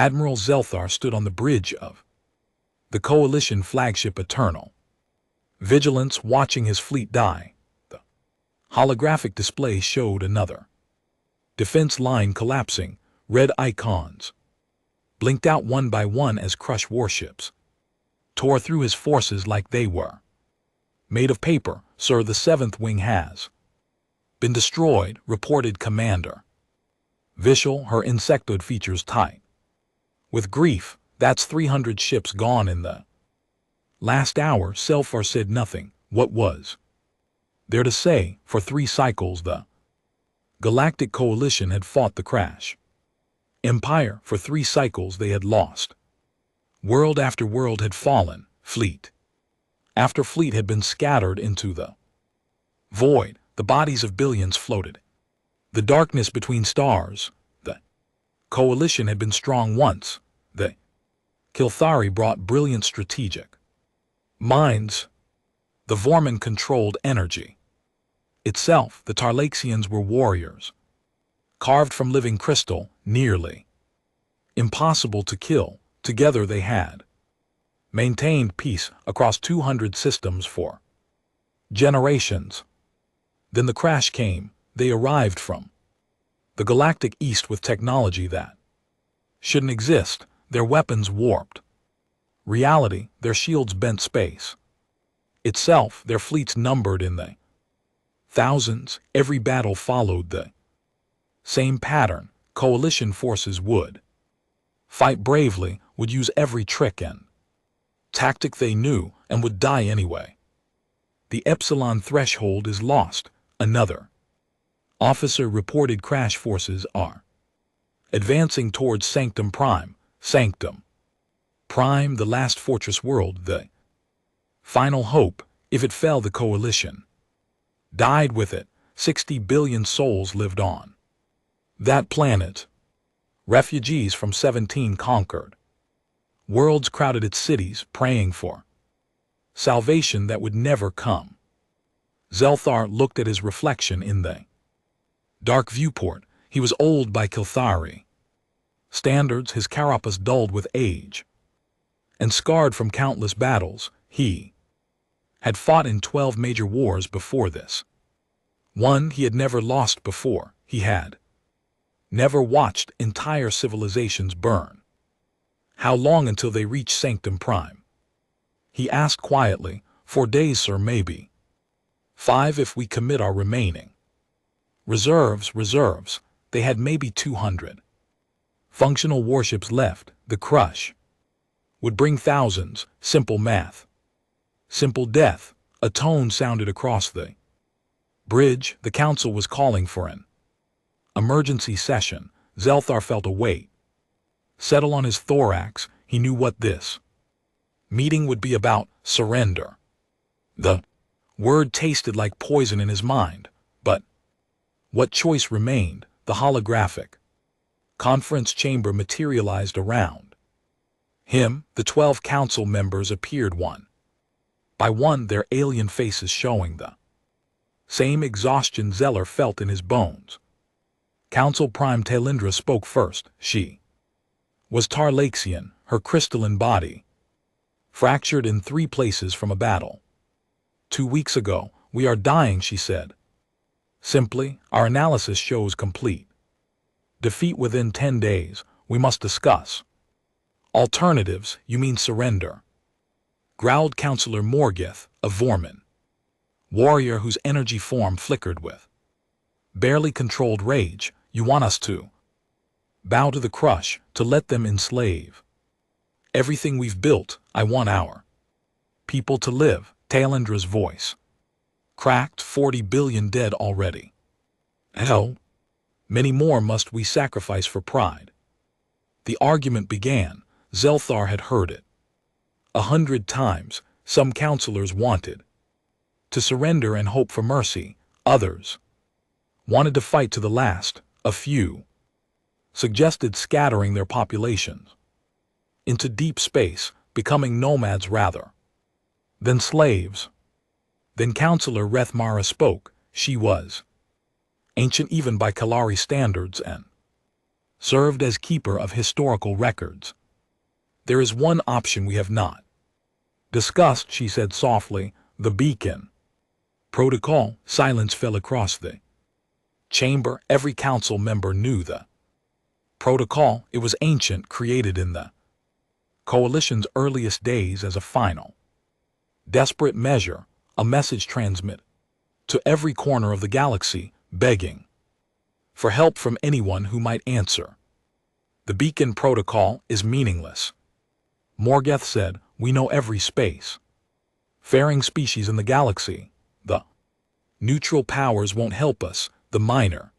Admiral Zelthar stood on the bridge of the Coalition flagship Eternal Vigilance, watching his fleet die. The holographic display showed another defense line collapsing. Red icons blinked out one by one as crushed warships tore through his forces like they were made of paper. Sir, the 7th wing has been destroyed, reported Commander Vishal, her insectoid features tight with grief. That's 300 ships gone in the last hour. Zelthar said nothing. What was there to say? For 3 cycles the Galactic Coalition had fought the crash Empire. For 3 cycles they had lost. World after world had fallen. Fleet after fleet had been scattered into the void. The bodies of billions floated. The darkness between stars. The Coalition had been strong once. The Kilthari brought brilliant strategic minds. The Vormen controlled energy itself. The Tarlaxians were warriors carved from living crystal, nearly impossible to kill. Together they had maintained peace across 200 systems for generations. Then the crash came. They arrived from the galactic east with technology that shouldn't exist. Their weapons warped reality, their shields bent space itself, their fleets numbered in the thousands. Every battle followed the same pattern. Coalition forces would fight bravely, would use every trick and tactic they knew, and would die anyway. The Epsilon threshold is lost, another officer reported. Crash forces are advancing towards Sanctum Prime. Sanctum Prime, the last fortress world, the final hope. If it fell, the Coalition died with it. 60 billion souls lived on that planet. Refugees from 17 conquered worlds crowded its cities, praying for salvation that would never come. Zelthar looked at his reflection in the dark viewport. He was old by Kilthari standards, his carapace dulled with age and scarred from countless battles. He had fought in 12 major wars before this. One he had never lost before. He had never watched entire civilizations burn. How long until they reach Sanctum Prime? He asked quietly. 4 days, sir, maybe 5 if we commit our remaining reserves. They had maybe 200 functional warships left. The crush would bring thousands. Simple math. Simple death. A tone sounded across the bridge. The council was calling for an emergency session. Zelthar felt a weight settle on his thorax. He knew what this meeting would be about. Surrender. The word tasted like poison in his mind. But what choice remained? The holographic conference chamber materialized around him. The 12 council members appeared one by one, their alien faces showing the same exhaustion Zeller felt in his bones. Council Prime Talindra spoke first. She was Tarlaxian, her crystalline body fractured in 3 places from a battle 2 weeks ago. We are dying, she said. Simply, our analysis shows complete defeat within 10 days. We must discuss alternatives. You mean surrender? Growled Councillor Morgith, a Vormen warrior whose energy form flickered with barely controlled rage. You want us to bow to the crush, to let them enslave everything we've built? I want our people to live. Talindra's voice cracked. 40 billion dead already. Hell, many more must we sacrifice for pride? The argument began. Zelthar had heard it 100 times. Some counselors wanted to surrender and hope for mercy. Others wanted to fight to the last. A few suggested scattering their populations into deep space, becoming nomads rather than slaves. Then Counselor Rethmara spoke. She was ancient even by Kalari standards and served as keeper of historical records. There is one option we have not discussed, she said softly, the beacon. Protocol. Silence fell across the chamber. Every council member knew the protocol. It was ancient, created in the coalition's earliest days as a final, desperate measure, a message transmit to every corner of the galaxy, begging for help from anyone who might answer. The beacon protocol is meaningless. Morgeth said, we know every space faring species in the galaxy. The neutral powers won't help us. The minor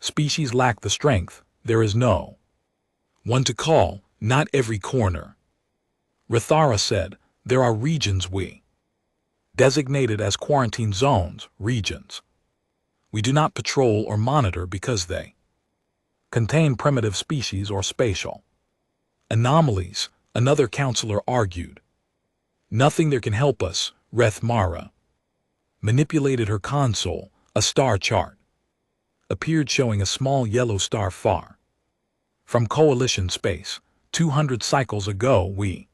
species lack the strength. There is no one to call, not every corner. Rithara said, there are regions we designated as quarantine zones, regions we do not patrol or monitor because they contain primitive species or spatial anomalies, another counselor argued. Nothing there can help us. Rethmara manipulated her console. A star chart appeared showing a small yellow star far from Coalition space. 200 cycles ago we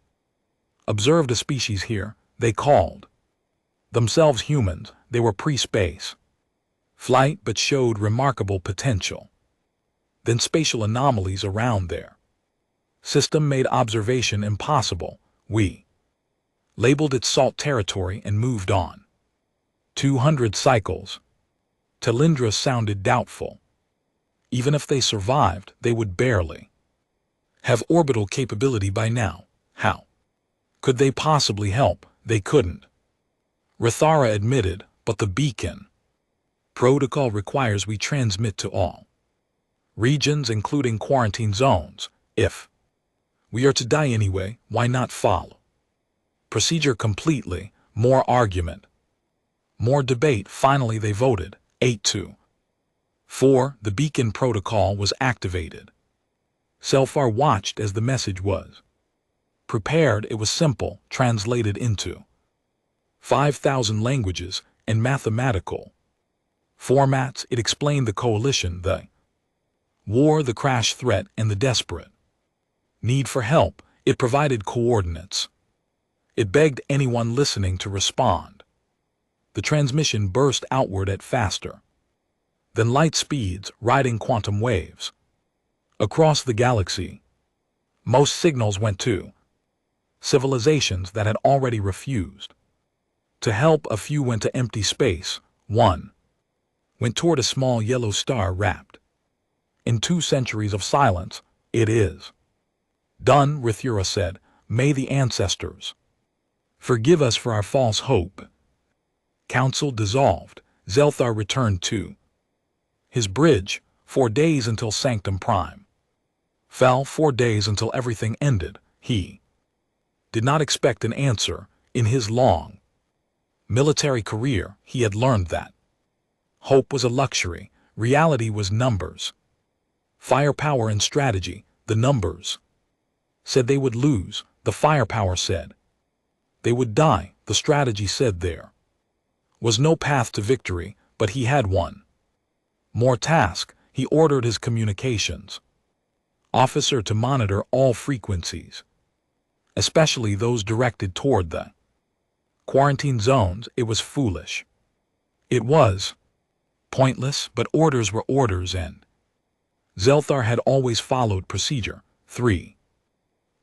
observed a species here. They called themselves humans. They were pre-space flight but showed remarkable potential. Then spatial anomalies around their system made observation impossible. We labeled it salt territory and moved on. 200 cycles. Talindra sounded doubtful. Even if they survived, they would barely have orbital capability by now. How could they possibly help? They couldn't. Rithara admitted, but the beacon protocol requires we transmit to all regions, including quarantine zones. If we are to die anyway, why not follow procedure completely? More argument, more debate. Finally they voted 8-4. The beacon protocol was activated. Selfar watched as the message was prepared. It was simple, translated into 5,000 languages and mathematical formats. It explained the coalition, the war, the crash threat, and the desperate need for help. It provided coordinates. It begged anyone listening to respond. The transmission burst outward at faster than light speeds, riding quantum waves across the galaxy. Most signals went to civilizations that had already refused to help. A few went to empty space. One went toward a small yellow star wrapped in 2 centuries of silence. It is done, Rithura said. May the ancestors forgive us for our false hope. Council dissolved. Zelthar returned to his bridge. 4 days until Sanctum Prime fell. 4 days until everything ended. He did not expect an answer. In his long military career, he had learned that hope was a luxury. Reality was numbers, firepower, and strategy. The numbers said they would lose. The firepower said they would die. The strategy said there was no path to victory, but he had one more task. He ordered his communications officer to monitor all frequencies, especially those directed toward the quarantine zones. It was foolish. It was pointless, but orders were orders, and Zelthar had always followed procedure. 3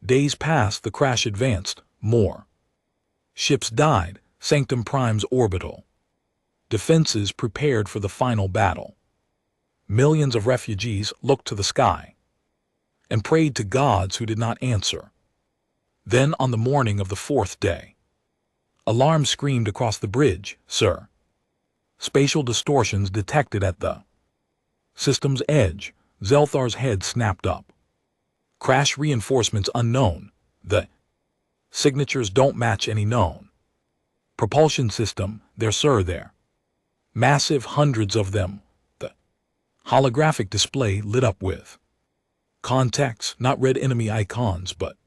days passed. The crash advanced. More ships died. Sanctum Prime's orbital defenses prepared for the final battle. Millions of refugees looked to the sky and prayed to gods who did not answer. Then, on the morning of the 4th day, alarm screamed across the bridge. Sir, spatial distortions detected at the system's edge. Zelthar's head snapped up. Crash reinforcements unknown. The signatures don't match any known propulsion system. There, sir, there. Massive, hundreds of them. The holographic display lit up with contacts, not red enemy icons, but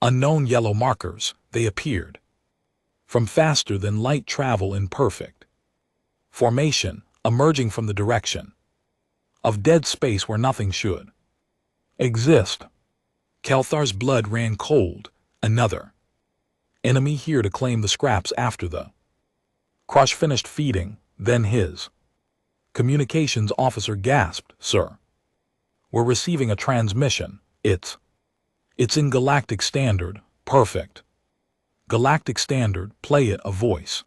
unknown yellow markers. They appeared from faster than light travel in perfect formation, emerging from the direction of dead space where nothing should. exist. Kelthar's blood ran cold. Another enemy here to claim the scraps after the crush finished feeding, then his communications officer gasped, "Sir, we're receiving a transmission. It's in Galactic Standard. Perfect. Galactic Standard, play it." A voice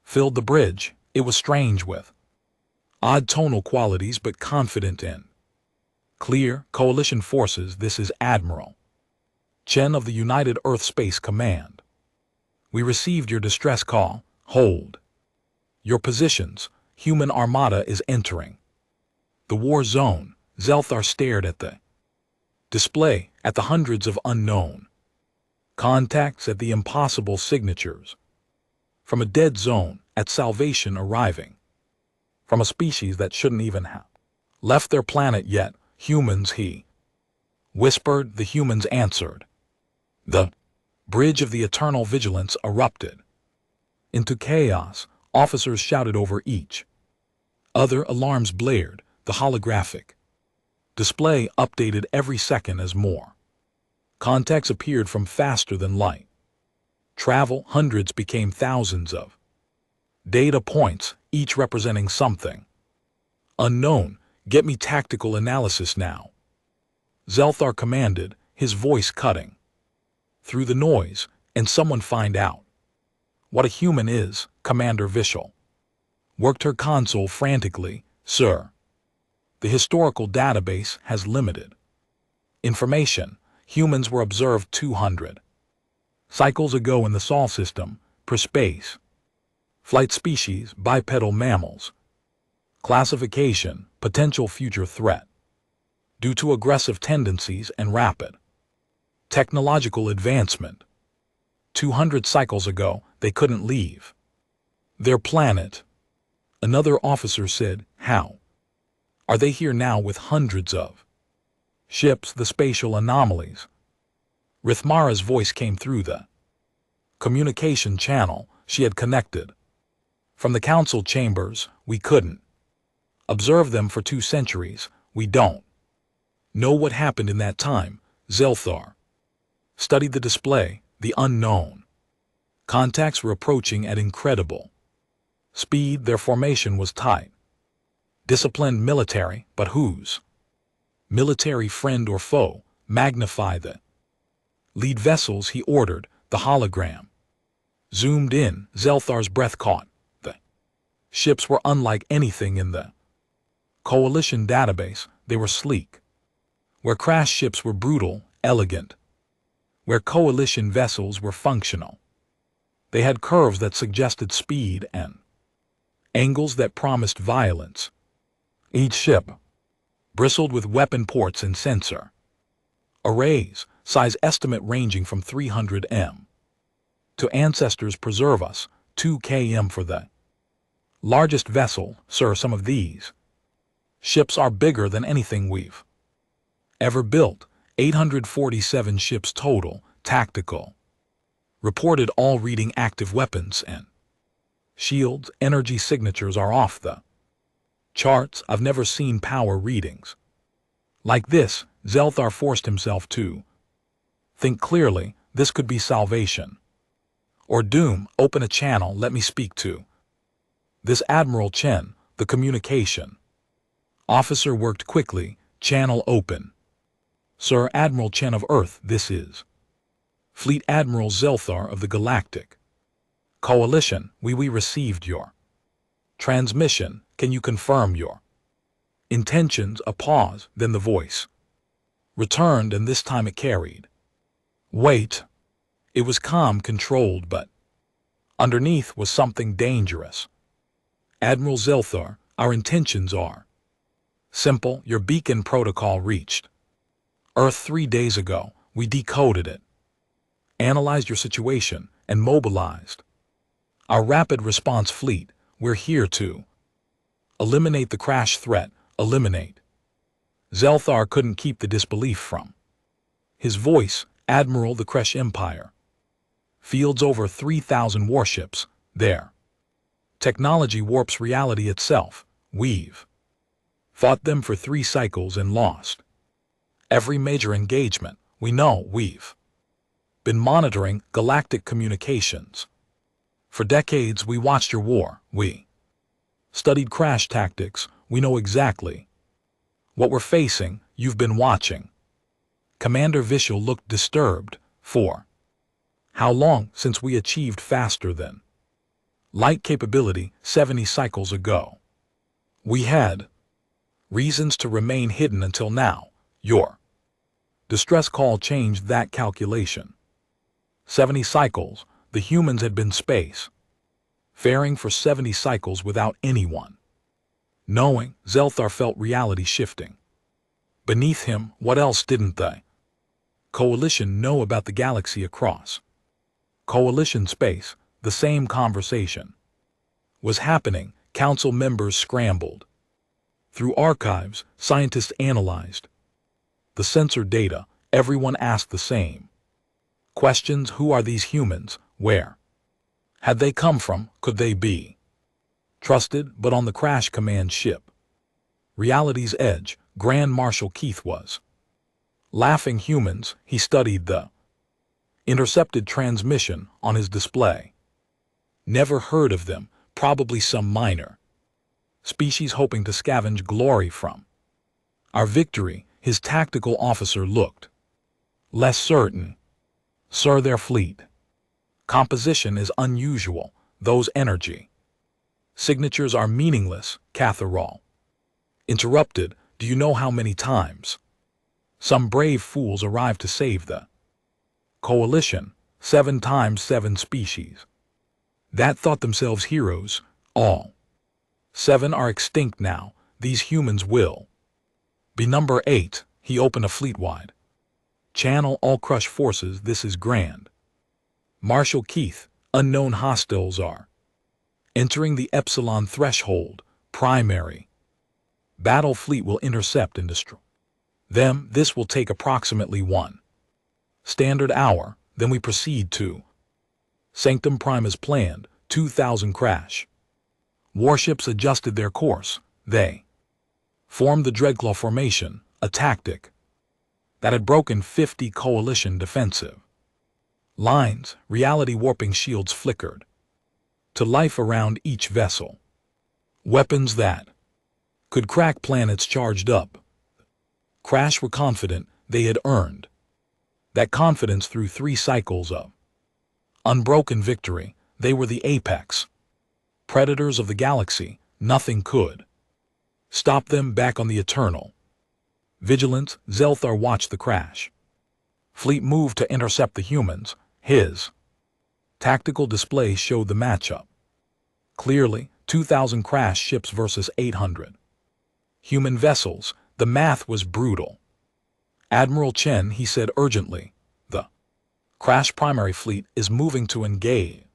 filled the bridge. It was strange with odd tonal qualities but confident in clear Coalition forces. "This is Admiral Chen of the United Earth Space Command. We received your distress call. Hold your positions. Human armada is entering the war zone." Zelthar stared at the display, at the hundreds of unknown contacts, at the impossible signatures from a dead zone, at salvation arriving from a species that shouldn't even have left their planet yet. "Humans," he whispered. The humans answered. The bridge of the eternal vigilance erupted into chaos. Officers shouted over each other. Alarms blared. The holographic display updated every second as more contacts appeared from faster than light travel. Hundreds became thousands of data points, each representing something unknown. "Get me tactical analysis now," Zelthar commanded, his voice cutting through the noise. "And someone find out what a human is." Commander Vishal worked her console frantically. "Sir, the historical database has limited information. Humans were observed 200 cycles ago in the Sol system, per space flight species, bipedal mammals. Classification, potential future threat due to aggressive tendencies and rapid technological advancement. 200 cycles ago, they couldn't leave their planet." Another officer said, "How are they here now with hundreds of ships?" "The spatial anomalies." Rithmara's voice came through the communication channel she had connected from the council chambers. "We couldn't observe them for 2 centuries. We don't know what happened in that time." Zelthar studied the display. The unknown contacts were approaching at incredible speed. Their formation was tight. Disciplined military, but whose military, friend or foe? "Magnify the lead vessels," he ordered. The hologram zoomed in. Zelthar's breath caught. The ships were unlike anything in the Coalition database. They were sleek, where crash ships were brutal, elegant, where Coalition vessels were functional. They had curves that suggested speed and angles that promised violence. Each ship bristled with weapon ports and sensor arrays, size estimate ranging from 300 m to Ancestors Preserve Us, 2 km for the largest vessel. "Sir, some of these ships are bigger than anything we've ever built. 847 ships total, tactical. Reported, all reading active weapons and shields. Energy signatures are off the charts. I've never seen power readings like this." Zelthar forced himself to think clearly. This could be salvation or doom. "Open a channel. Let me speak to this Admiral Chen." The communication officer worked quickly. "Channel open." "Sir, Admiral Chen of Earth, this is Fleet Admiral Zelthar of the Galactic Coalition. We received your transmission. Can you confirm your intentions?" A pause, then the voice returned, and this time it carried weight. It was calm, controlled, but underneath was something dangerous. "Admiral Zelthar, our intentions are simple. Your beacon protocol reached Earth 3 days ago. We decoded it, analyzed your situation, and mobilized our rapid response fleet. We're here to eliminate the crash threat. Eliminate." Zelthar couldn't keep the disbelief from his voice. "Admiral, the Kresh Empire fields over 3,000 warships. Their technology warps reality itself. We've fought them for 3 cycles and lost Every major engagement, we know we've been monitoring galactic communications. For decades, we watched your war. We studied crash tactics. We know exactly what we're facing. You've been watching. Commander Vishal looked disturbed. For how long since we achieved faster than light capability 70 cycles ago? We had reasons to remain hidden until now. Your distress call changed that calculation. 70 cycles, the humans had been space faring for 70 cycles without anyone knowing. Zelthar felt reality shifting beneath him. What else didn't the Coalition know about the galaxy across Coalition space? The same conversation was happening. Council members scrambled through archives. Scientists analyzed the sensor data. Everyone asked the same questions. Who are these humans? Where had they come from? Could they be trusted? But on the crash command ship, Reality's Edge, Grand Marshal Keith was laughing. Humans, he studied the intercepted transmission on his display. Never heard of them. Probably some minor species hoping to scavenge glory from our victory. His tactical officer looked less certain. Sir, their fleet composition is unusual. Those energy signatures are meaningless. Catherall interrupted. Do you know how many times some brave fools arrived to save the Coalition? 7 times 7 species that thought themselves heroes. All 7 are extinct now. These humans will be number 8. He opened a fleet-wide channel. All crush forces. This is Grand Marshal Keith. Unknown hostiles are entering the Epsilon threshold. Primary battle fleet will intercept and destroy them. This will take approximately 1 standard hour. Then we proceed to Sanctum Prime as planned. 2,000 crash warships adjusted their course. They formed the Dreadclaw formation, a tactic that had broken 50 Coalition defensive lines. Reality warping shields flickered to life around each vessel. Weapons that could crack planets charged up. Crash were confident they had earned that confidence through 3 cycles of unbroken victory. They were the apex predators of the galaxy. Nothing could stop them. Back on the Eternal Vigilance, Zelthar watched the crash fleet move to intercept the humans. His tactical display showed the matchup clearly. 2,000 crash ships versus 800 human vessels. The math was brutal. Admiral Chen, he said urgently, the crash primary fleet is moving to engage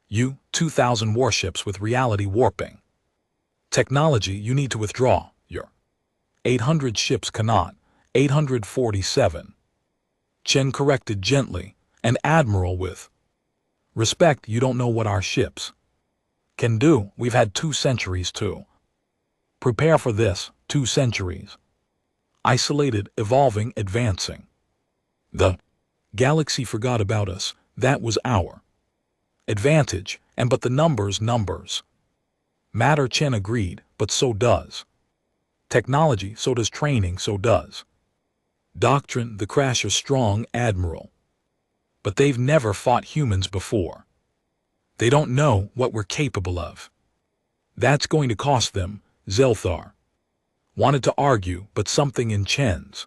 you. 2,000 warships with reality warping technology. You need to withdraw. Your 800 ships cannot. 847. Chen corrected gently. And Admiral, with respect, you don't know what our ships can do. We've had 2 centuries to prepare for this. 2 centuries. Isolated, evolving, advancing. The galaxy forgot about us. That was our advantage. And but the numbers matter. Chen agreed. But so does technology, so does training, so does doctrine. The crash are strong, Admiral. But they've never fought humans before. They don't know what we're capable of. That's going to cost them. Zelthar wanted to argue, but something in Chen's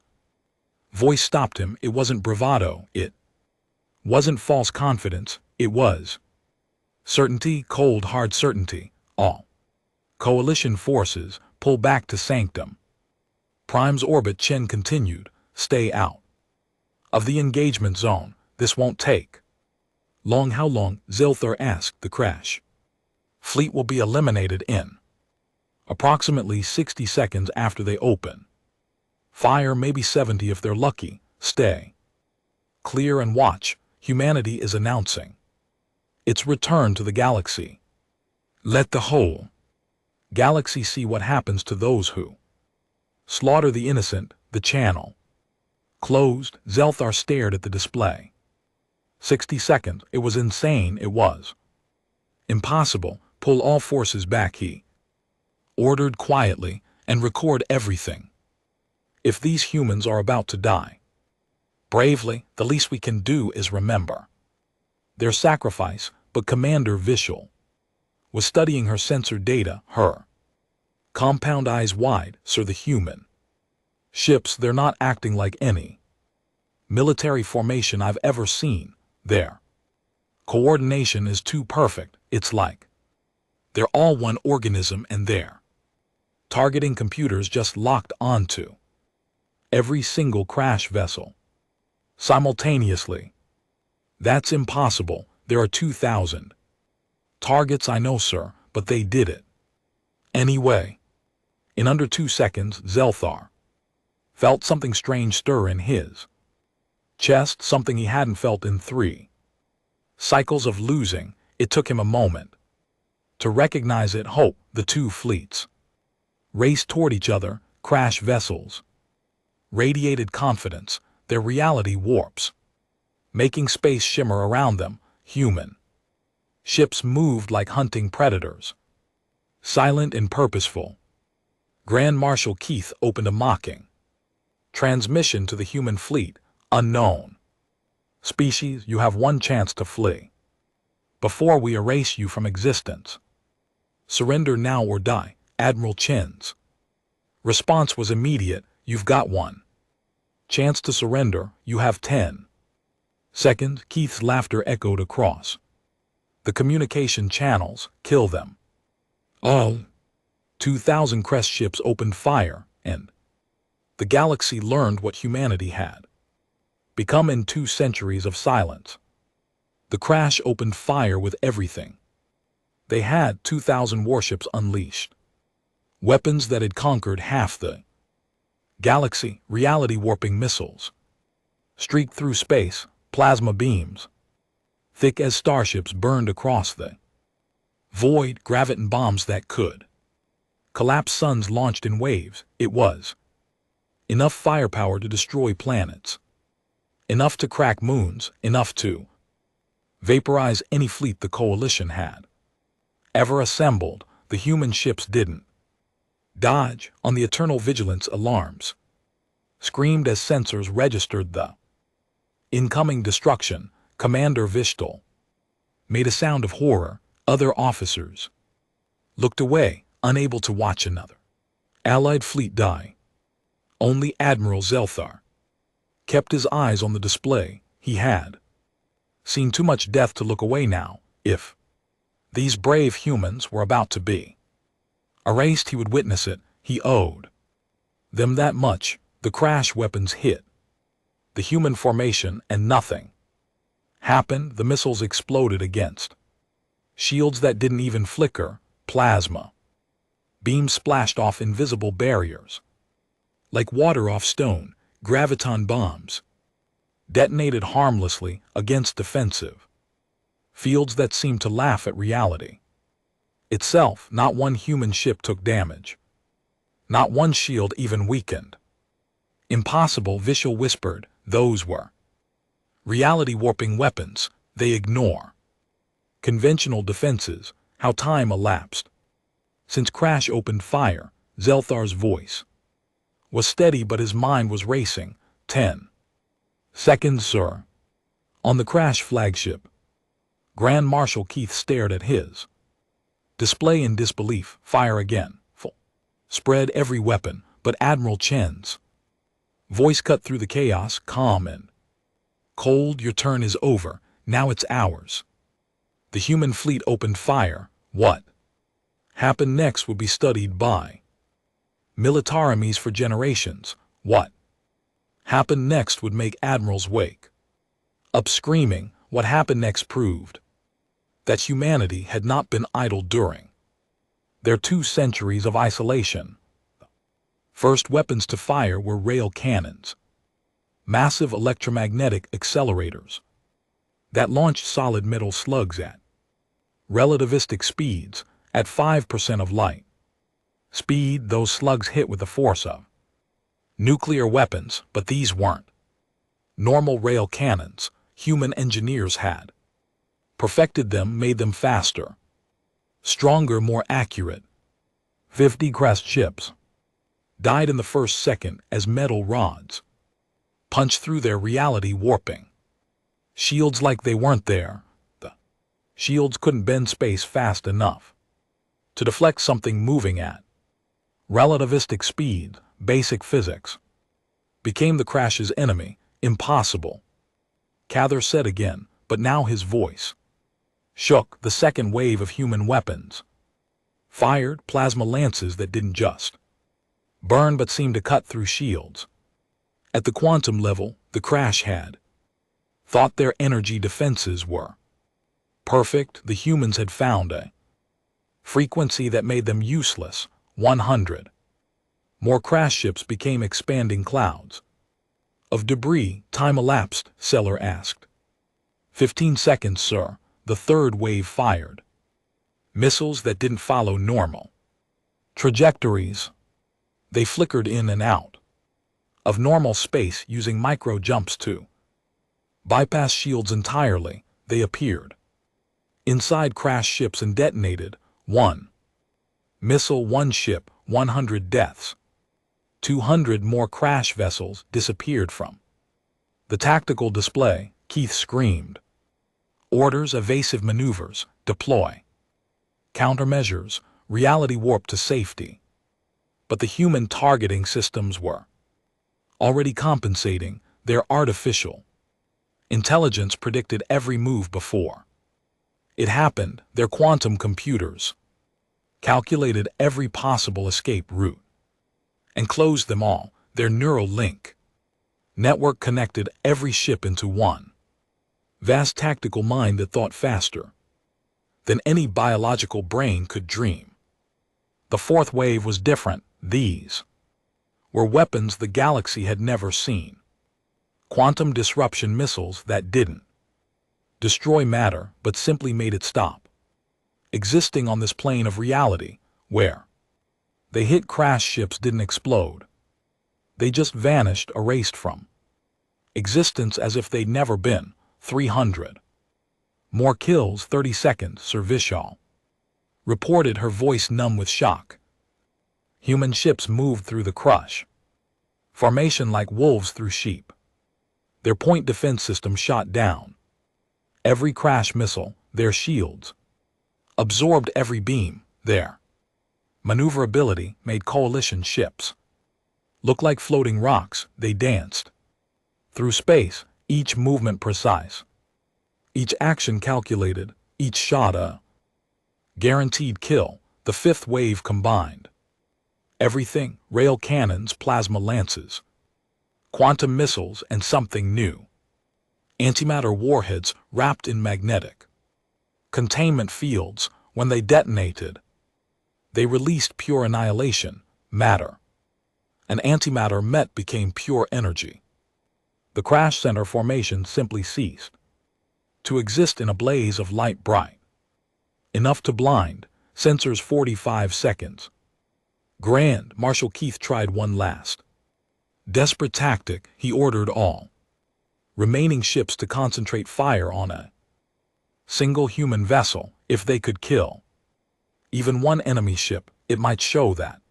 voice stopped him. It wasn't bravado. It wasn't false confidence. It was certainty, cold, hard certainty. All Coalition forces pull back to Sanctum Prime's orbit. Chen continued. Stay out of the engagement zone. This won't take long. How long? Zelthar asked. The crash fleet will be eliminated in approximately 60 seconds after they open fire, maybe 70 if they're lucky. Stay clear and watch. Humanity is announcing its return to the galaxy. Let the whole galaxy see what happens to those who slaughter the innocent. The channel Closed, Zelthar stared at the display. 60 seconds, it was insane, it was. Impossible, pull all forces back, he ordered quietly, and record everything. If these humans are about to die bravely, the least we can do is remember their sacrifice. But Commander Vishal was studying her sensor data, her compound eyes wide. Sir, the human ships, they're not acting like any military formation I've ever seen. Their coordination is too perfect. It's like they're all one organism and their targeting computers just locked onto every single crash vessel simultaneously. That's impossible. There are 2,000 targets, I know, sir, but they did it anyway. In under 2 seconds, Zelthar felt something strange stir in his chest, something he hadn't felt in 3 cycles of losing. It took him a moment to recognize it. Hope. The two fleets raced toward each other. Crash vessels radiated confidence. Their reality warps, making space shimmer around them. Human ships moved like hunting predators, silent and purposeful. Grand Marshal Keith opened a mocking transmission to the human fleet. Unknown species, you have one chance to flee before we erase you from existence. Surrender now or die. Admiral Chen's response was immediate. You've got one chance to surrender. You have 10 seconds. Keith's laughter echoed across the communication channels. Kill them all. 2,000 crest ships opened fire, and the galaxy learned what humanity had become in 2 centuries of silence. The crash opened fire with everything they had. 2,000 warships unleashed weapons that had conquered half the galaxy. Reality warping missiles streaked through space. Plasma beams, thick as starships, burned across the void. Graviton bombs that could collapse suns launched in waves. It was enough firepower to destroy planets, enough to crack moons, enough to vaporize any fleet the Coalition had ever assembled. The human ships didn't dodge on the eternal vigilance. Alarms screamed as sensors registered the incoming destruction. Commander Vishal made a sound of horror. Other officers looked away, unable to watch another Allied fleet die. Only Admiral Zelthar kept his eyes on the display. He had seen too much death to look away now. If these brave humans were about to be erased, he would witness it. He owed them that much. The crash weapons hit the human formation, and nothing happened. The missiles exploded against shields that didn't even flicker. Plasma beams splashed off invisible barriers like water off stone. Graviton bombs detonated harmlessly against defensive fields that seemed to laugh at reality itself. Not one human ship took damage, not one shield even weakened. Impossible, Vishal whispered. Those were reality warping weapons. They ignore conventional defenses. How time elapsed since Crash opened fire. Zelthar's voice was steady, but his mind was racing. 10 seconds, sir. On the Crash flagship, Grand Marshal Keith stared at his display in disbelief. Fire again. Full. Spread every weapon. But Admiral Chen's voice cut through the chaos, calm and cold. Your turn is over. Now it's ours. The human fleet opened fire. What happened next would be studied by militaries for generations. What happened next would make admirals wake up screaming. What happened next proved that humanity had not been idle during their 2 centuries of isolation. First weapons to fire were rail cannons, massive electromagnetic accelerators that launched solid metal slugs at relativistic speeds. At 5% of light speed, those slugs hit with the force of nuclear weapons. But these weren't Normal rail cannons, human engineers had perfected them, made them faster, stronger, more accurate. 50 crashed ships died in the first second as metal rods punched through their reality warping shields like they weren't there. The shields couldn't bend space fast enough to deflect something moving at relativistic speed. Basic physics became the crash's enemy. Impossible, Cather said again, but now his voice shook. The second wave of human weapons fired plasma lances that didn't just burn but seemed to cut through shields. At the quantum level, the crash had thought their energy defenses were perfect. The humans had found a frequency that made them useless. 100 more crash ships became expanding clouds of debris. Time elapsed, Seller asked. 15 seconds, sir. The third wave fired missiles that didn't follow normal trajectories. They flickered in and out of normal space using micro jumps to bypass shields entirely. They appeared inside crash ships and detonated. One missile, one ship, 100 deaths. 200 more crash vessels disappeared from the tactical display. Keith screamed. Orders, evasive maneuvers, deploy countermeasures, reality warp to safety. But the human targeting systems were already compensating. Their artificial intelligence predicted every move before it happened. Their quantum computers calculated every possible escape route and closed them all. Their neural link network connected every ship into one vast tactical mind that thought faster than any biological brain could dream. The fourth wave was different. These were weapons the galaxy had never seen. Quantum disruption missiles that didn't destroy matter but simply made it stop existing on this plane of reality where they hit crash ships didn't explode. They just vanished, erased from existence as if they'd never been. 300 more kills. 30 seconds, Sir Vishal reported, her voice numb with shock. Human ships moved through the crush formation like wolves through sheep. Their point defense system shot down every crash missile. Their shields absorbed every beam. Their maneuverability made coalition ships look like floating rocks. They danced through space, each movement precise, each action calculated, each shot a guaranteed kill. The fifth wave combined everything: rail cannons, plasma lances, quantum missiles, and something new: antimatter warheads wrapped in magnetic containment fields. When they detonated, they released pure annihilation, matter. And antimatter met became pure energy. The crash center formation simply ceased to exist in a blaze of light, bright enough to blind. Sensors. 45 seconds. Grand Marshal Keith tried one last desperate tactic. He ordered all remaining ships to concentrate fire on a single human vessel. If they could kill even one enemy ship, it might show that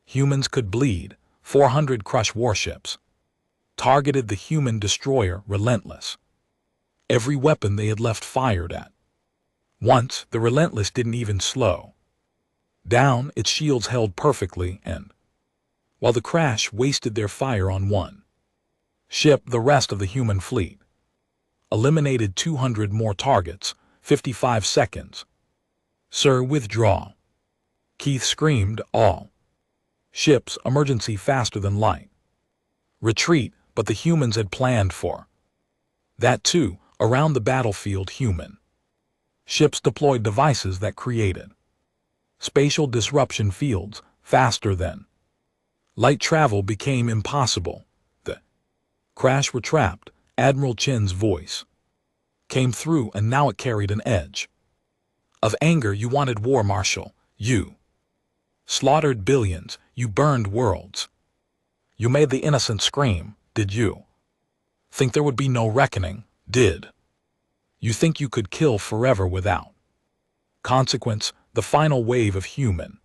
humans could bleed. 400 crush warships targeted the human destroyer, relentless. Every weapon they had left fired at once. The relentless didn't even slow down. Its shields held perfectly, and while the crash wasted their fire on one ship, the rest of the human fleet eliminated 200 more targets. 55 seconds. Sir, withdraw. Keith screamed. All ships, emergency, faster than light. Retreat. But the humans had planned for that too. Around the battlefield, human ships deployed devices that created spatial disruption fields. Faster than light travel became impossible. The crash were trapped. Admiral Chen's voice came through, and now it carried an edge of anger. You wanted war, Marshal. You slaughtered billions. You burned worlds. You made the innocent scream. Did you Think there would be no reckoning, did you think you could kill forever without consequence? The final wave of human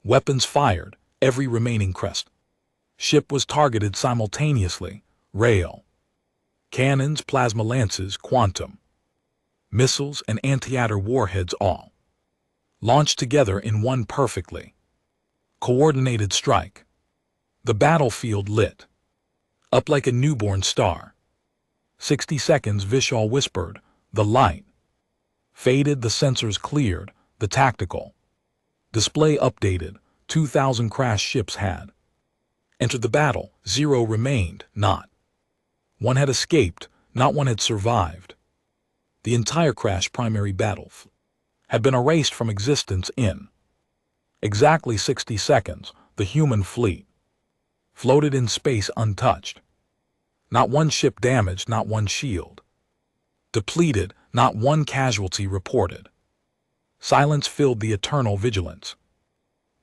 weapons fired, every remaining crest ship was targeted simultaneously, rail cannons, plasma lances, quantum missiles, and anti-air warheads all launched together in one perfectly coordinated strike. The battlefield lit up like a newborn star. 60 seconds, Vishal whispered. The light faded, the sensors cleared, the tactical display updated. 2,000 crashed ships had entered the battle. 0 remained. Not one had escaped, not one had survived. The entire crash primary battle had been erased from existence in exactly 60 seconds. The human fleet floated in space untouched. Not one ship damaged, not one shield depleted, not one casualty reported. Silence filled the eternal vigilance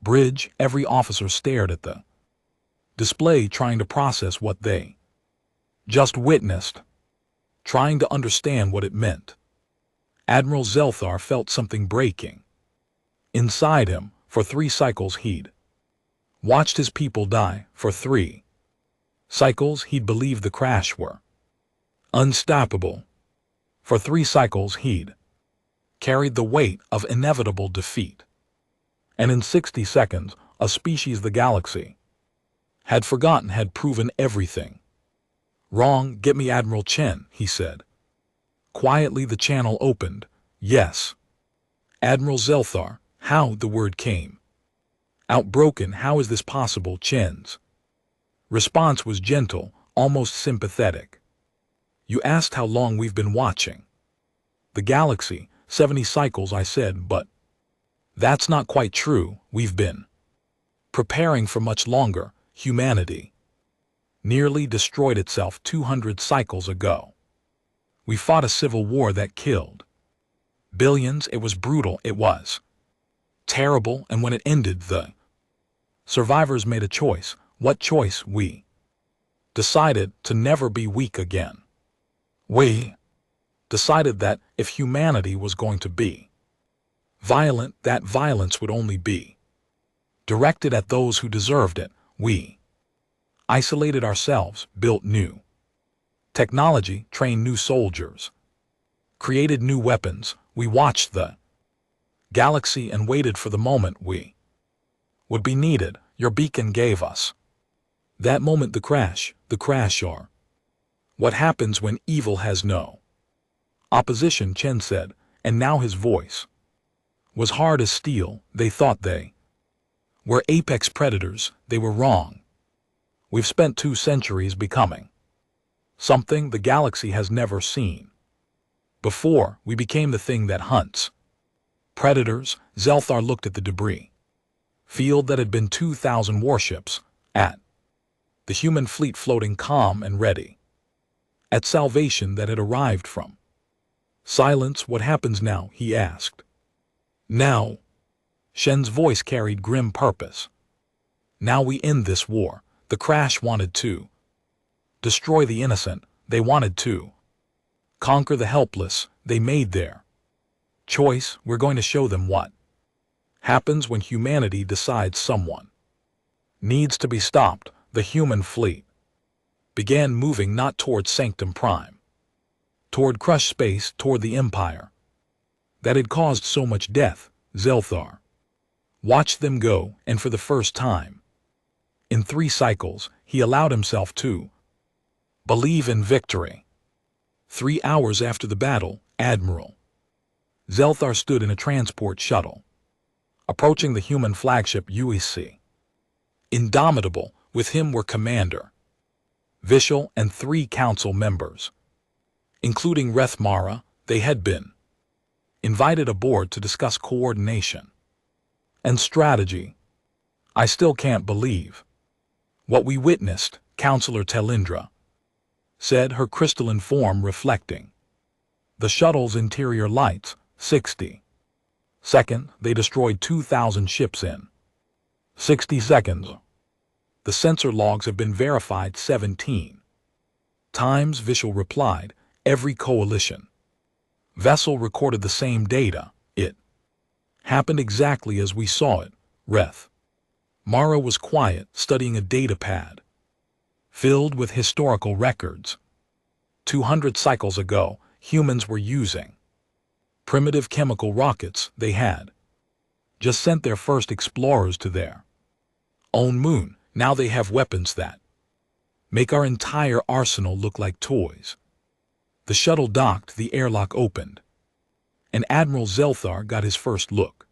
bridge. Every officer stared at the display, trying to process what they just witnessed, trying to understand what it meant. Admiral Zelthar felt something breaking inside him. For 3 cycles he'd watched his people die. For 3 cycles he'd believed the crash were unstoppable. For 3 cycles he'd carried the weight of inevitable defeat. And in 60 seconds, a species the galaxy had forgotten had proven everything wrong. Get me Admiral Chen, he said. Quietly the channel opened. Yes. Admiral Zelthar. How? The word came out broken. How is this possible? Chen's response was gentle, almost sympathetic. You asked how long we've been watching the galaxy. 70 cycles, I said, but that's not quite true. We've been preparing for much longer. Humanity nearly destroyed itself 200 cycles ago. We fought a civil war that killed billions. It was brutal. It was terrible. And when it ended, the survivors made a choice. What choice? We decided to never be weak again. We decided that if humanity was going to be violent, that violence would only be directed at those who deserved it. We isolated ourselves, built new technology, trained new soldiers, created new weapons. We watched the galaxy and waited for the moment we would be needed. Your beacon gave us that moment. The crash are what happens when evil has no opposition, Chen said, and now his voice was hard as steel. They thought they were apex predators. They were wrong. We've spent 2 centuries becoming something the galaxy has never seen before. We became the thing that hunts predators. Zelthar looked at the debris field that had been 2,000 warships, at the human fleet floating calm and ready, at salvation that had arrived from silence. What happens now? He asked. Now, Shen's voice carried grim purpose. Now we end this war. The crash wanted to destroy the innocent. They wanted to conquer the helpless. They made their choice. We're going to show them what happens when humanity decides someone needs to be stopped. The human fleet began moving not toward Sanctum Prime, toward crushed space, toward the empire that had caused so much death. Zelthar watched them go, and for the first time in 3 cycles, he allowed himself to believe in victory. 3 hours after the battle, Admiral Zelthar stood in a transport shuttle, approaching the human flagship UEC. Indomitable, with him were Commander Vishal and 3 council members, including Rethmara. They had been invited aboard to discuss coordination and strategy. I still can't believe what we witnessed, Counselor Telindra said, her crystalline form reflecting the shuttle's interior lights. 60 seconds, they destroyed 2,000 ships in 60 seconds. The sensor logs have been verified. 17 Times Visual replied, every coalition vessel recorded the same data. It happened exactly as we saw it. Reth. Mara was quiet, studying a data pad filled with historical records. 200 cycles ago, humans were using primitive chemical rockets. They had just sent their first explorers to their own moon. Now they have weapons that make our entire arsenal look like toys. The shuttle docked, the airlock opened, and Admiral Zelthar got his first look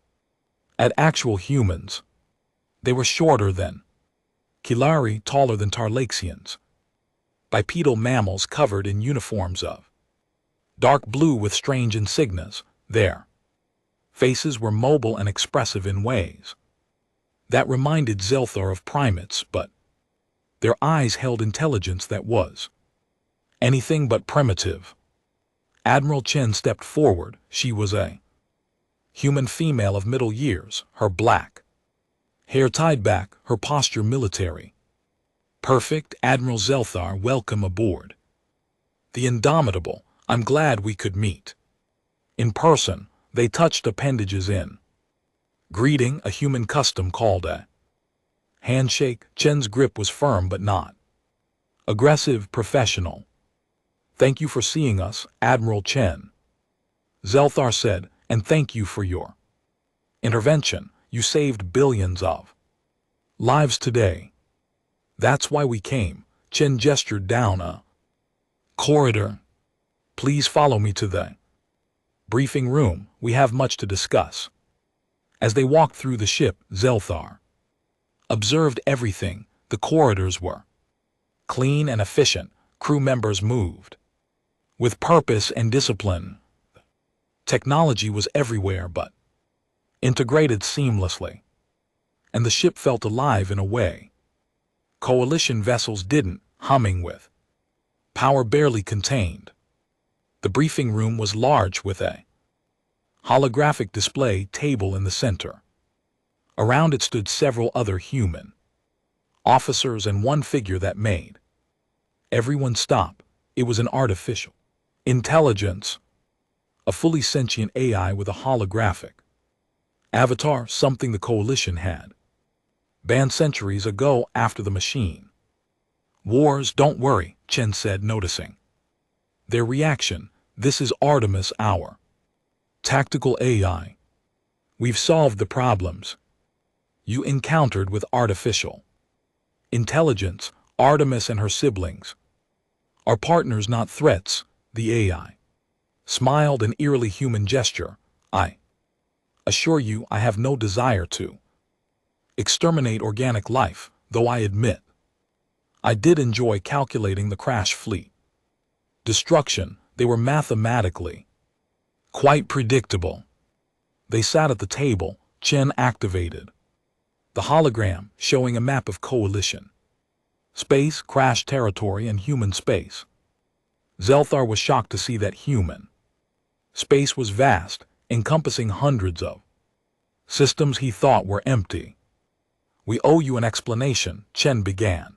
at actual humans. They were shorter than Kilari, taller than Tarlaxians, bipedal mammals covered in uniforms of dark blue with strange insignias. Their faces were mobile and expressive in ways that reminded Zelthar of primates, but their eyes held intelligence that was anything but primitive. Admiral Chen stepped forward. She was a human female of middle years, her black hair tied back, her posture military. Perfect. Admiral Zelthar, welcome aboard. The Indomitable. I'm glad we could meet in person. They touched appendages in greeting, a human custom called a handshake. Chen's grip was firm but not aggressive, professional. Thank you for seeing us, Admiral Chen, Zelthar said, and thank you for your intervention. You saved billions of lives today. That's why we came. Chen gestured down a corridor. Please follow me to the briefing room. We have much to discuss. As they walked through the ship, Zelthar observed everything. The corridors were clean and efficient. Crew members moved with purpose and discipline. Technology was everywhere but integrated seamlessly, and the ship felt alive in a way Coalition vessels didn't, humming with power barely contained. The briefing room was large with a holographic display table in the center. Around it stood several other human officers and one figure that made everyone stop. It was an artificial intelligence, a fully sentient AI with a holographic avatar, something the Coalition had banned centuries ago after the machine wars. Don't worry, Chen said, noticing their reaction. This is Artemis, our tactical AI. We've solved the problems you encountered with artificial intelligence. Artemis and her siblings are partners, not threats. The AI smiled, an eerily human gesture. I assure you, I have no desire to exterminate organic life, though I admit I did enjoy calculating the crash fleet destruction. They were mathematically quite predictable. They sat at the table. Chen activated the hologram, showing a map of Coalition space, crash territory, and human space. Zelthar was shocked to see that human space was vast, encompassing hundreds of systems he thought were empty. We owe you an explanation, Chen began,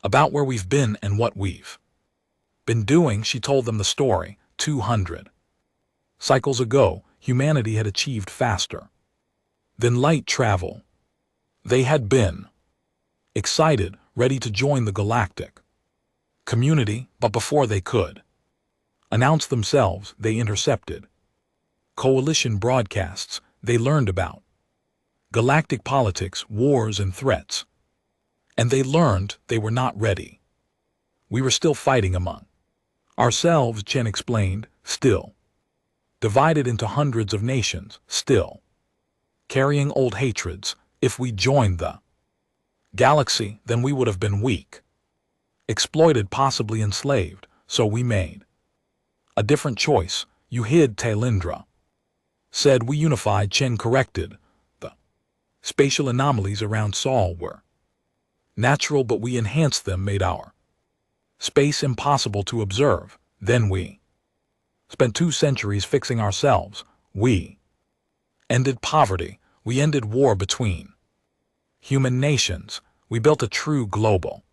about where we've been and what we've been doing. She told them the story. 200 cycles ago, humanity had achieved faster than light travel. They had been excited, ready to join the galactic community, but before they could announce themselves, they intercepted Coalition broadcasts. They learned about galactic politics, wars, and threats. And they learned they were not ready. We were still fighting among ourselves, Chen explained, still divided into hundreds of nations, still carrying old hatreds. If we joined the galaxy, then we would have been weak, exploited, possibly enslaved. So we made a different choice. You hid, Tailindra said. We unified, Chen corrected. The spatial anomalies around Sol were natural, but we enhanced them, made our space impossible to observe. Then we spent 2 centuries fixing ourselves. We ended poverty. We ended war between human nations. We built a true global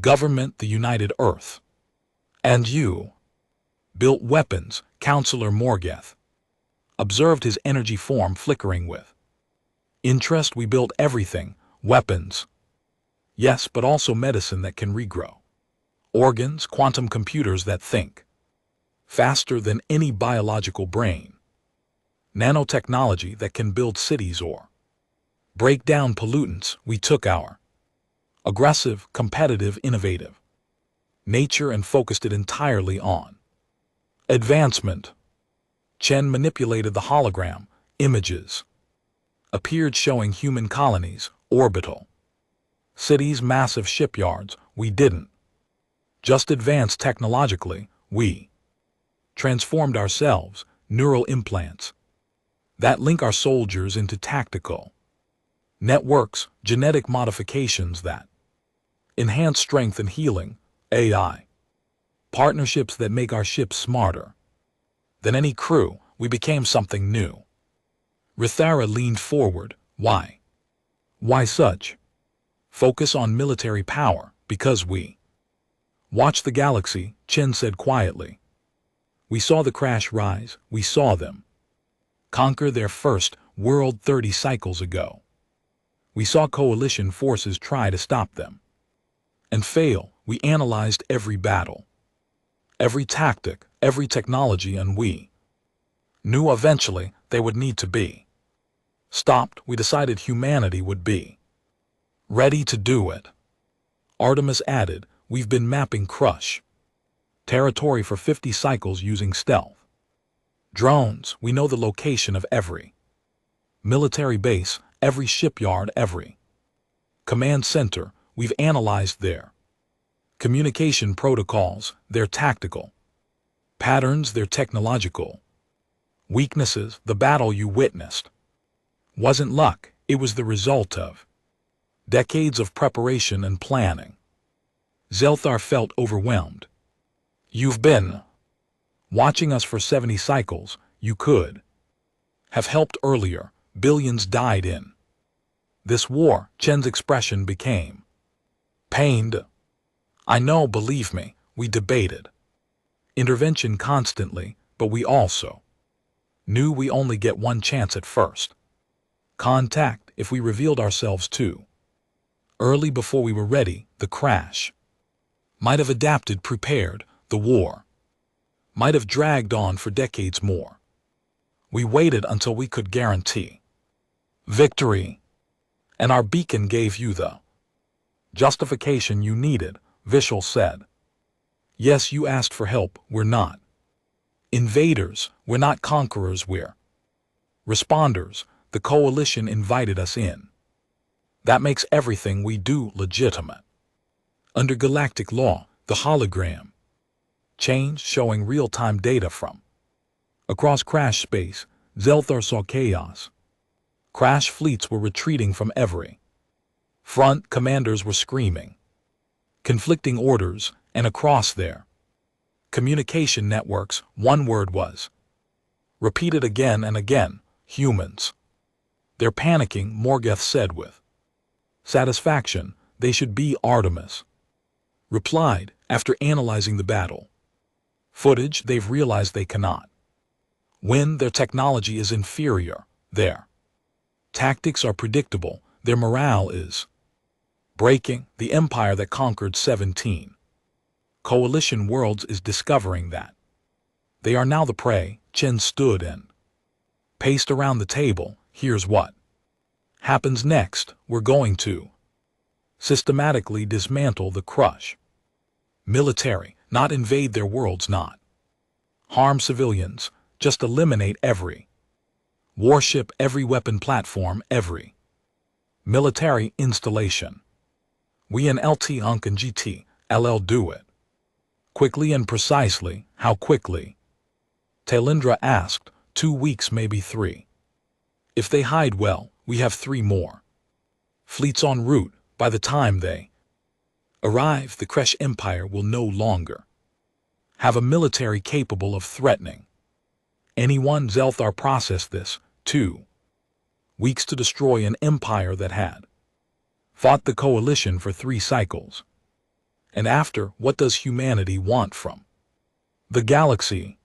government, the United Earth. And you built weapons, Counselor Morgeth observed, his energy form flickering with interest. We built everything, weapons. Yes, but also medicine that can regrow. Organs, quantum computers that think faster than any biological brain. Nanotechnology that can build cities or break down pollutants. We took our aggressive, competitive, innovative nature and focused it entirely on advancement. Chen manipulated the hologram. Images appeared showing human colonies, orbital cities, massive shipyards. We didn't just advance technologically, we transformed ourselves, neural implants that link our soldiers into tactical networks, genetic modifications that enhance strength and healing, AI partnerships that make our ships smarter than any crew. We became something new. Rithara leaned forward. Why? Why such focus on military power? Because we watch the galaxy, Chen said quietly. We saw the crash rise, we saw them conquer their first world 30 cycles ago. We saw coalition forces try to stop them and fail. We analyzed every battle, every tactic, every technology, and we knew eventually they would need to be stopped. We decided humanity would be ready to do it. Artemis added, we've been mapping Crush territory for 50 cycles using stealth drones. We know the location of every military base, every shipyard, every command center. We've analyzed their communication protocols, their tactical patterns, their technological weaknesses. The battle you witnessed wasn't luck, it was the result of decades of preparation and planning. Zelthar felt overwhelmed. You've been watching us for 70 cycles. You could have helped earlier. Billions died in this war. Chen's expression became pained. I know, believe me, we debated intervention constantly, but we also knew we only get one chance at first contact. If we revealed ourselves too early, before we were ready, the crash might have adapted, prepared. The war might have dragged on for decades more. We waited until we could guarantee victory, and our beacon gave you the justification you needed, Vishal said. Yes, you asked for help. We're not invaders, we're not conquerors, we're responders. The coalition invited us in. That makes everything we do legitimate. Under galactic law, the hologram changed, showing real-time data from across crash space. Zelthar saw chaos. Crash fleets were retreating from every front. Commanders were screaming conflicting orders, and across their communication networks, one word was repeated again and again: humans. They're panicking, Morgeth said with satisfaction. They should be, Artemis replied. After analyzing the battle footage, they've realized they cannot win. Their technology is inferior, their tactics are predictable, their morale is breaking. The empire that conquered 17 coalition worlds is discovering that they are now the prey. Chen stood and paced around the table. Here's what happens next. We're going to systematically dismantle the Crush military, not invade their worlds, not harm civilians, just eliminate every warship, every weapon platform, every military installation. We in LT Unc and GT LL do it quickly and precisely. How quickly? Tailindra asked. 2 weeks, maybe 3. If they hide well, we have 3 more fleets en route. By the time they arrive, the Kresh Empire will no longer have a military capable of threatening anyone. Zelthar processed this. 2 weeks to destroy an empire that had fought the coalition for 3 cycles. And after, what does humanity want from The galaxy.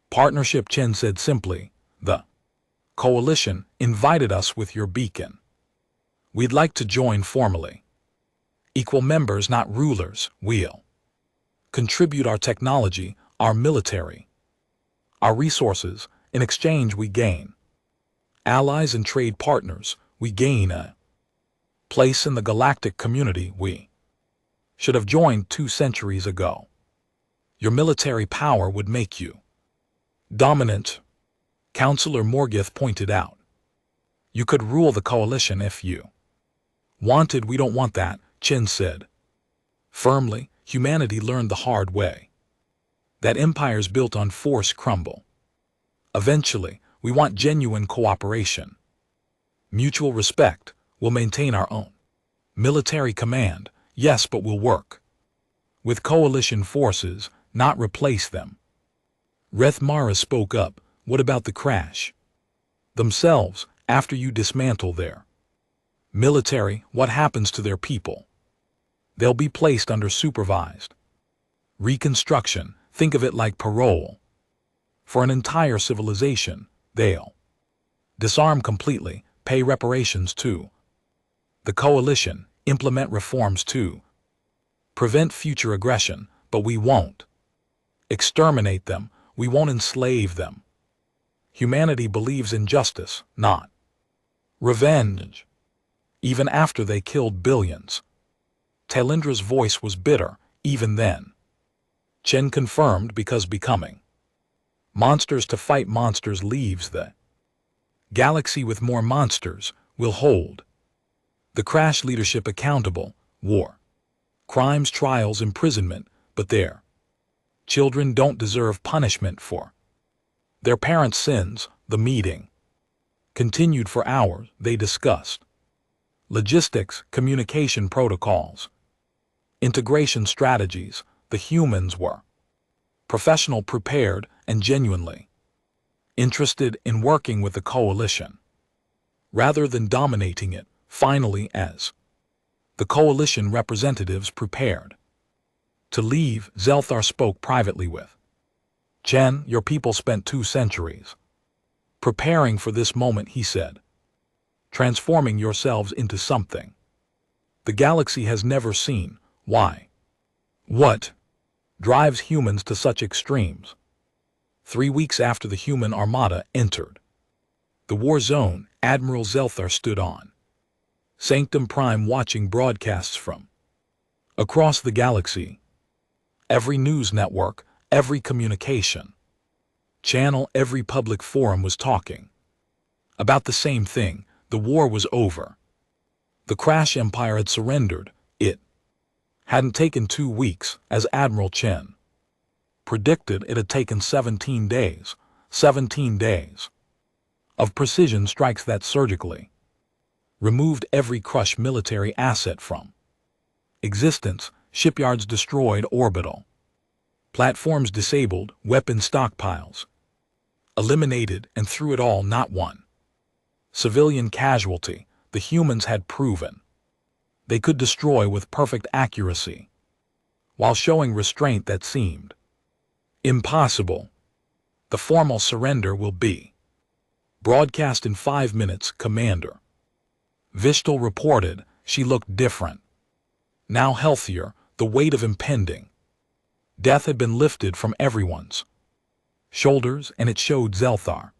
Partnership, Chen said simply. The coalition invited us with your beacon. We'd like to join formally. Equal members, not rulers. We'll contribute our technology, our military, our resources. In exchange, we gain allies and trade partners. We gain a place in the galactic community. We should have joined 2 centuries ago. Your military power would make you dominant, Counselor Morgith pointed out. You could rule the coalition if you wanted. We don't want that, Chen said. Firmly, humanity learned the hard way that empires built on force crumble. Eventually, we want genuine cooperation. Mutual respect. We'll maintain our own military command, yes, but we'll work with coalition forces, not replace them. Rethmara spoke up. What about the crash themselves after you dismantle their military? What happens to their people? They'll be placed under supervised reconstruction. Think of it like parole. For an entire civilization, they'll disarm completely, pay reparations to the coalition, implement reforms to prevent future aggression, but we won't exterminate them. We won't enslave them. Humanity believes in justice, not revenge. Even after they killed billions. Talindra's voice was bitter, even then. Chen confirmed, because becoming monsters to fight monsters leaves the galaxy with more monsters will hold the crash leadership accountable. War, crimes, trials, imprisonment, but their children don't deserve punishment for their parents' sins. The meeting continued for hours. They discussed logistics, communication protocols, integration strategies. The humans were professional, prepared, and genuinely interested in working with the coalition rather than dominating it. Finally, as the coalition representatives prepared to leave, Zelthar spoke privately with Chen. Your people spent 2 centuries preparing for this moment, he said, transforming yourselves into something the galaxy has never seen. Why? What drives humans to such extremes? 3 weeks after the human armada entered the war zone, Admiral Zelthar stood on Sanctum Prime, watching broadcasts from across the galaxy. Every news network, every communication channel, every public forum was talking about the same thing. The war was over. The Crash Empire had surrendered. It hadn't taken 2 weeks, as Admiral Chen predicted. It had taken 17 days. 17 days of precision strikes that surgically removed every crushed military asset from existence. Shipyards destroyed, orbital platforms disabled, weapon stockpiles eliminated, and through it all, not one civilian casualty. The humans had proven they could destroy with perfect accuracy while showing restraint that seemed impossible. The formal surrender will be broadcast in 5 minutes, Commander Vishtal reported. She looked different, now healthier. The weight of impending death had been lifted from everyone's shoulders, and it showed. Zelthar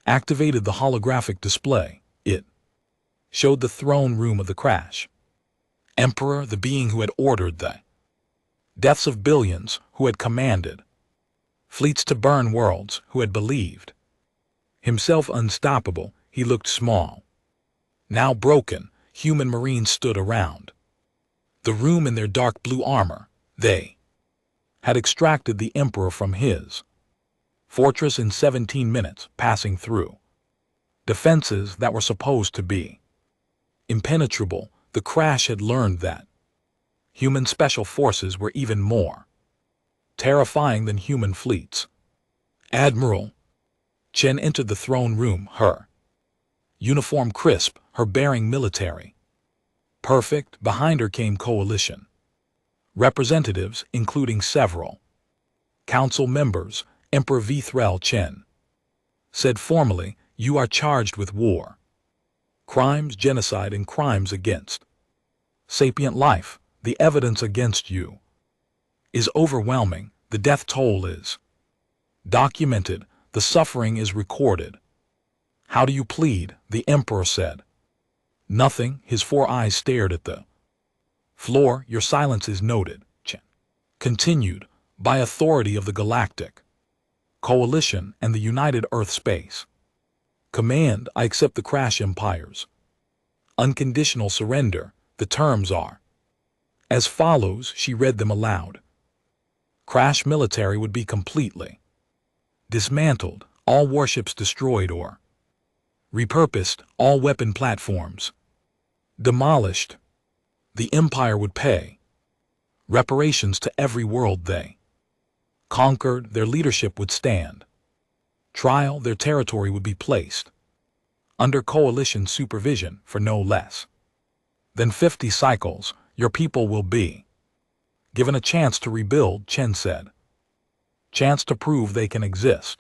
activated the holographic display. It showed the throne room of the Crash Emperor, the being who had ordered the deaths of billions, who had commanded fleets to burn worlds, who had believed himself unstoppable. He looked small, now broken. Human Marines stood around the room in their dark blue armor. They had extracted the Emperor from his fortress in 17 minutes, passing through defenses that were supposed to be impenetrable. The Crash had learned that human special forces were even more terrifying than human fleets. Admiral Chen entered the throne room, her uniform crisp, her bearing military perfect. Behind her came coalition representatives, including several Council members, Emperor Vithrel Chen said formally, "You are charged with war, crimes, genocide, and crimes against sapient life. The evidence against you is overwhelming. The death toll is documented. The suffering is recorded. How do you plead?" the Emperor said. "Nothing." His 4 eyes stared at the floor. "Your silence is noted," Chen continued, "by authority of the Galactic Coalition and the United Earth Space Command. I accept the Crash Empire's unconditional surrender. The terms are as follows." She read them aloud. Crash military would be completely dismantled, all warships destroyed or repurposed, all weapon platforms demolished. The Empire would pay reparations to every world they conquered. Their leadership would stand trial. Their territory would be placed under coalition supervision for no less than 50 cycles. Your people will be given a chance to rebuild, Chen said. Chance to prove they can exist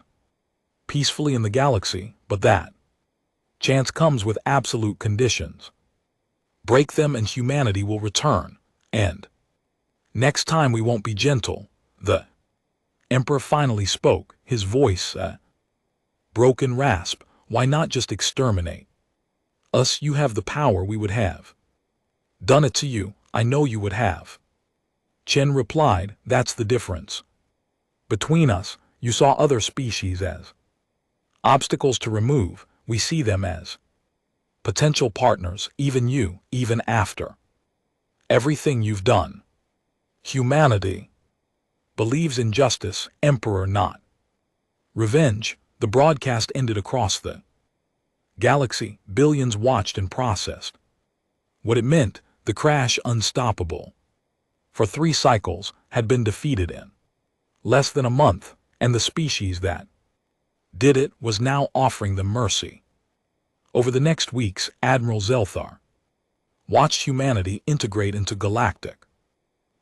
peacefully in the galaxy, but that chance comes with absolute conditions. Break them and humanity will return, and next time we won't be gentle. The Emperor finally spoke, his voice a broken rasp. "Why not just exterminate us? You have the power. We would have done it to you. I know you would have." Chen replied, "That's the difference between us. You saw other species as obstacles to remove. We see them as potential partners. Even you, even after everything you've done. Humanity believes in justice, Emperor, not revenge." The broadcast ended across the galaxy. Billions watched and processed what it meant. The Crash, unstoppable for 3 cycles, had been defeated in less than a month, and the species that did it was now offering them mercy. Over the next weeks, Admiral Zelthar watched humanity integrate into galactic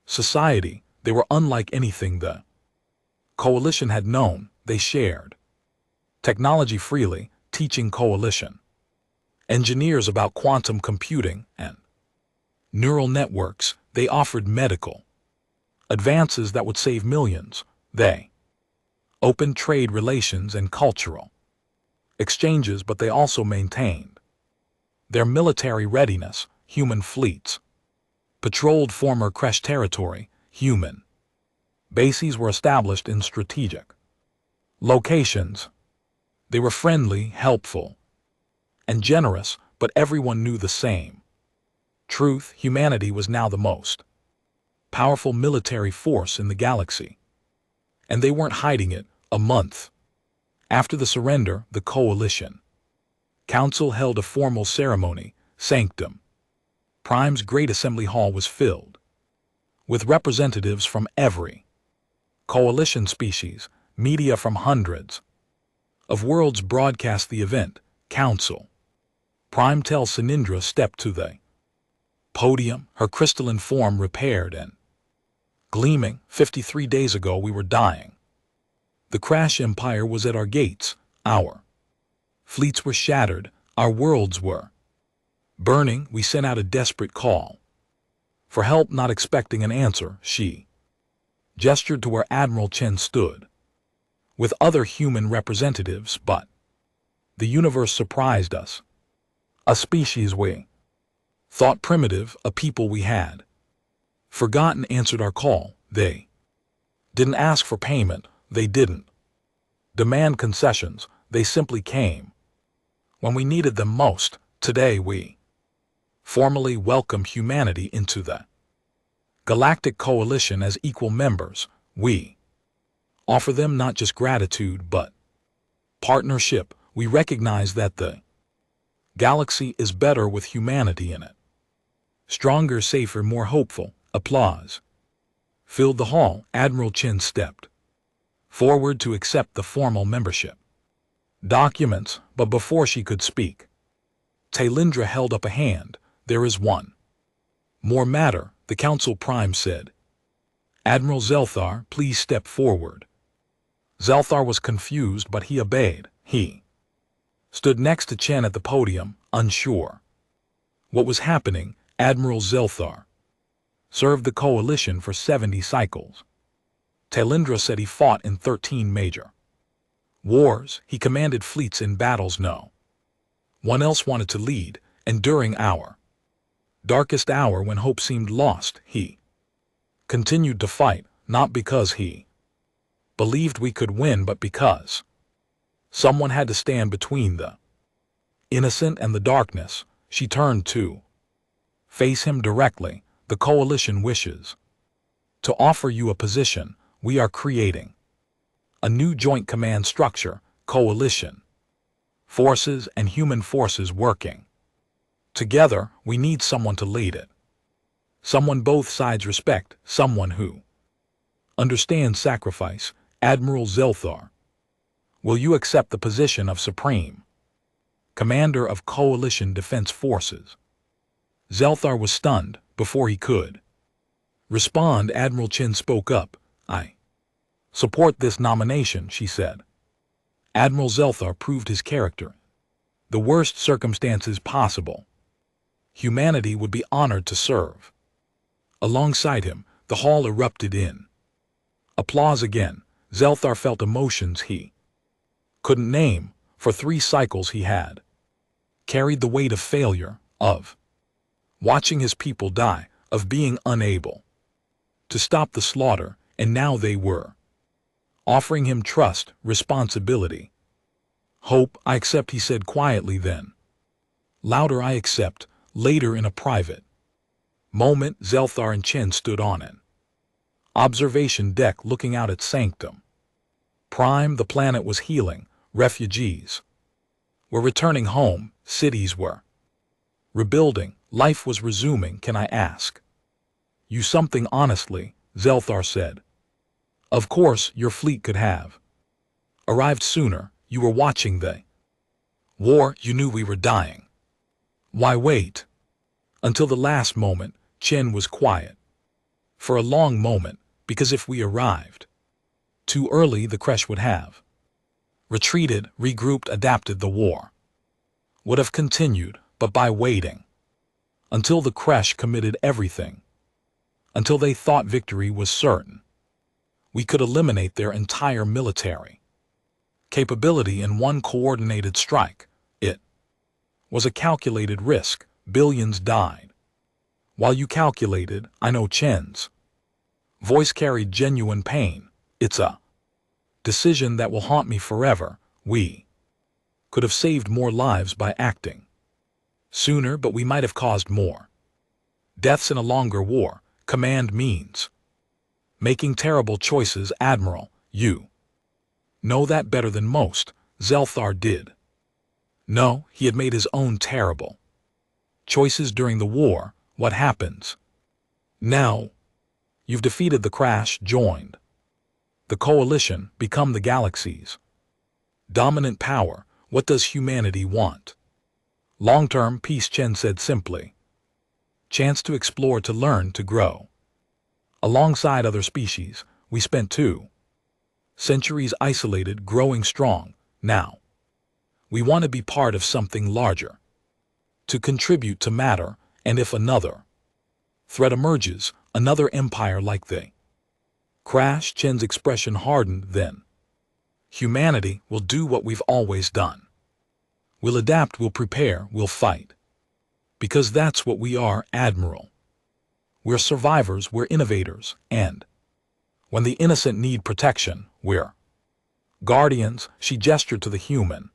society. They were unlike anything the Coalition had known. They shared technology freely, teaching Coalition engineers about quantum computing and neural networks. They offered medical advances that would save millions. They opened trade relations and cultural exchanges, but they also maintained their military readiness. Human fleets patrolled former Crash territory. Human bases were established in strategic locations. They were friendly, helpful, and generous, but everyone knew the same truth. Humanity was now the most powerful military force in the galaxy, and they weren't hiding it. A month after the surrender, the Coalition Council held a formal ceremony. Sanctum Prime's Great Assembly Hall was filled with representatives from every Coalition species. Media from hundreds of worlds broadcast the event. Council Prime tells Sinindra stepped to the podium, her crystalline form repaired and gleaming. 53 days ago we were dying. The Crash Empire was at our gates. Our fleets were shattered. Our worlds were burning. We sent out a desperate call for help, not expecting an answer. She gestured to where Admiral Chen stood with other human representatives, but the universe surprised us. A species we thought primitive, a people we had forgotten, answered our call. They didn't ask for payment. They didn't demand concessions. They simply came when we needed them most. Today we formally welcome humanity into the Galactic Coalition as equal members. We offer them not just gratitude, but partnership. We recognize that the galaxy is better with humanity in it. Stronger, safer, more hopeful. Applause filled the hall. Admiral Chen stepped forward to accept the formal membership documents, but before she could speak, Taylindra held up a hand. There is one more matter, the Council Prime said. Admiral Zelthar, please step forward. Zelthar was confused, but he obeyed. He stood next to Chen at the podium, unsure. What was happening? Admiral Zelthar served the coalition for 70 cycles. Tailindra said he fought in 13 major wars. He commanded fleets in battles no one else wanted to lead, and during our darkest hour when hope seemed lost, he continued to fight, not because he believed we could win, but because someone had to stand between the innocent and the darkness. She turned to face him directly. The coalition wishes to offer you a position. We are creating a new joint command structure, coalition forces and human forces working together. We need someone to lead it. Someone both sides respect, someone who understands sacrifice. Admiral Zelthar, will you accept the position of Supreme Commander of Coalition Defense Forces? Zelthar was stunned before he could respond. Admiral Chen spoke up. I support this nomination, she said. Admiral Zelthar proved his character. The worst circumstances possible, humanity would be honored to serve. Alongside him, the hall erupted in applause again. Zelthar felt emotions he couldn't name. For 3 cycles he had carried the weight of failure, of watching his people die, of being unable to stop the slaughter, and now they were offering him trust, responsibility, hope. I accept, he said quietly, then louder, I accept. Later, in a private moment, Zelthar and Chen stood on an observation deck looking out at Sanctum Prime. The planet was healing. Refugees were returning home. Cities were rebuilding. Life was resuming. Can I ask you something honestly? Zelthar said. Of course, your fleet could have arrived sooner. You were watching the war. You knew we were dying. Why wait until the last moment? Chen was quiet for a long moment, because if we arrived too early, the crash would have retreated, regrouped, adapted. The war would have continued, but by waiting until the crash committed everything, until they thought victory was certain, we could eliminate their entire military capability in one coordinated strike. It was a calculated risk. Billions died. While you calculated, I know. Chen's voice carried genuine pain. It's a decision that will haunt me forever. We could have saved more lives by acting sooner, but we might have caused more deaths in a longer war. Command means making terrible choices. Admiral, you know that better than most. Zelthar did. No, he had made his own terrible choices during the war. What happens now? You've defeated the crash, joined the coalition, become the galaxy's dominant power. What does humanity want? Long-term peace, Chen said simply. Chance to explore, to learn, to grow alongside other species. We spent 2 centuries isolated, growing strong. Now we want to be part of something larger, to contribute, to matter. And if another threat emerges, another empire like the crash, Chen's expression hardened, then humanity will do what we've always done. We'll adapt, we'll prepare, we'll fight. Because that's what we are, Admiral. We're survivors, we're innovators, and when the innocent need protection, we're guardians. She gestured to the human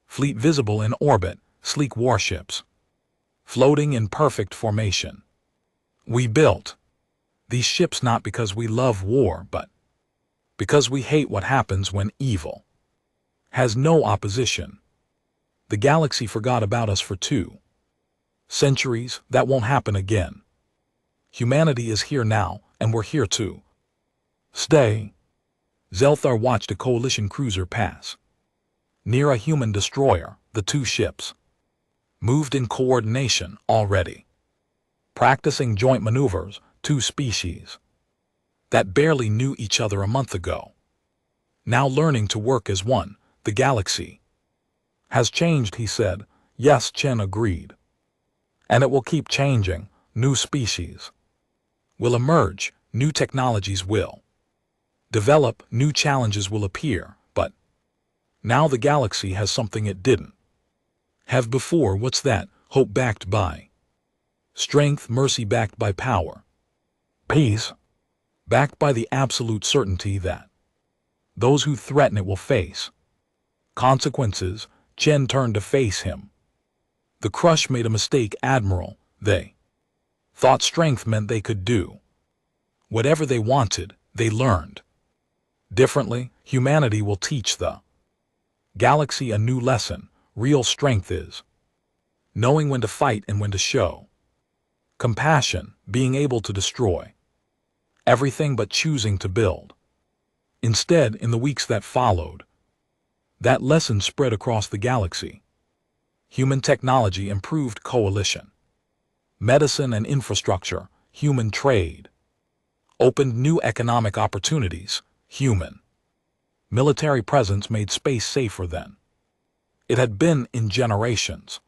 fleet visible in orbit, sleek warships floating in perfect formation. We built these ships not because we love war, but because we hate what happens when evil has no opposition. The galaxy forgot about us for 2 centuries. That won't happen again. Humanity is here now, and we're here to stay. Zelthar watched a coalition cruiser pass near a human destroyer. The 2 ships moved in coordination, already practicing joint maneuvers. 2 species that barely knew each other a month ago. now learning to work as one. The galaxy has changed, he said. Yes, Chen agreed. And it will keep changing. New species will emerge, new technologies will develop, new challenges will appear, but now the galaxy has something it didn't have before. What's that? Hope backed by strength, mercy backed by power, peace backed by the absolute certainty that those who threaten it will face consequences. Chen turned to face him. The Crush made a mistake, Admiral. They thought strength meant they could do whatever they wanted. They learned differently. Humanity will teach the galaxy a new lesson. Real strength is knowing when to fight and when to show compassion, being able to destroy everything but choosing to build instead. In the weeks that followed, that lesson spread across the galaxy. Human technology improved coalition, medicine and infrastructure, human trade opened new economic opportunities, human military presence made space safer than it had been in generations.